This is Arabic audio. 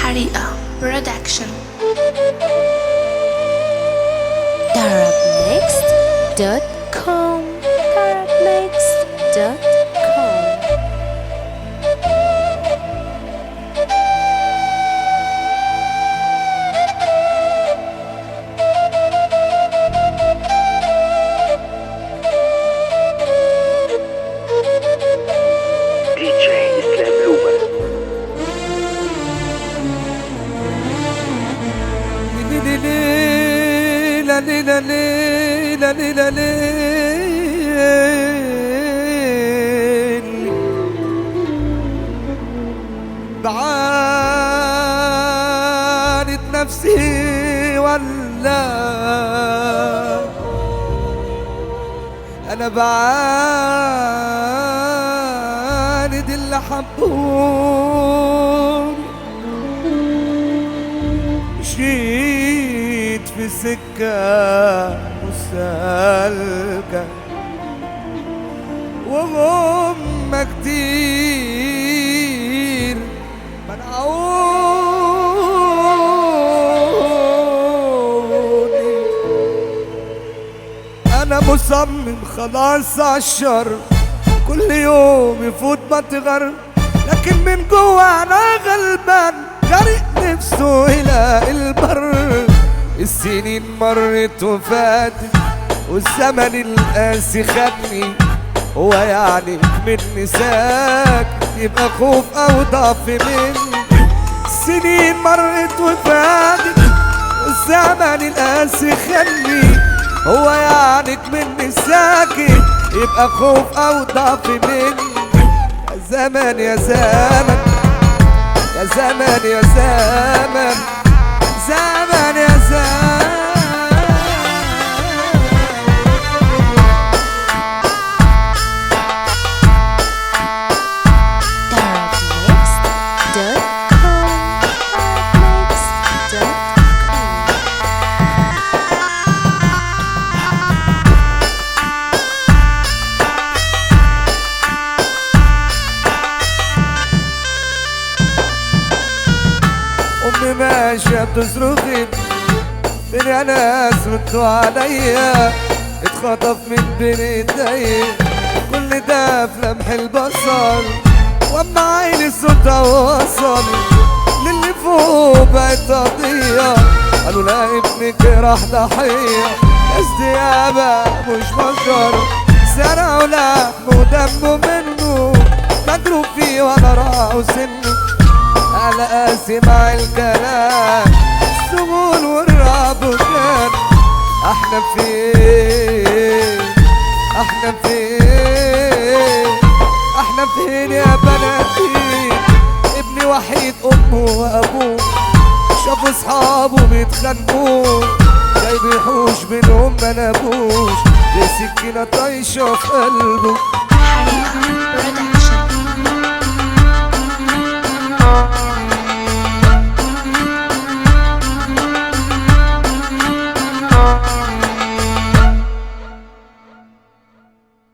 حريقة Production. Arabmixed.com Arabmixed.com DJ Islam Luma. ليلة ليلة ليلة ليلة ليل بعاند نفسي ولا أنا بعاند اللي حبوني مشيت في سكة مسالكة وهم كتير منعوني أنا مصمم خلاص عالشر كل يوم يفوت بتغر لكن من جوا أنا غلبان غرق نفسه إلى البر السنين مرت وفاتت والزمن القاسي خدني هو يعني من نساك يبقى خوف أو ضعف مني السنين مرت وفاتت والزمن القاسي خدني هو يعني من نساك يبقى خوف أو ضعف مني يا زمن يا زمن يا زمن يا زمن زمن يا زمن أمي ماشية بتصرخي من يا ناس ردوا عليا اتخطف من بين ايديا كل ده في لمح البصر واما عيني صوتها وصل للي فوق بقت قضية قالوا لا ابنك راح ضحية ناس ديابة مش بشر سرقوا لحمه ودمه منه مجروح فيه ولا راحوا سنه على قاسي مع الكلام السجون والرعب كان احنا فين احنا فين احنا فين يا بناتي ابني وحيد امه وابوه شافوا اصحابه بيتخانقوا جاي بيحوش بينهم ما نابوش زي سكينه طايشه في قلبه حريقة Production.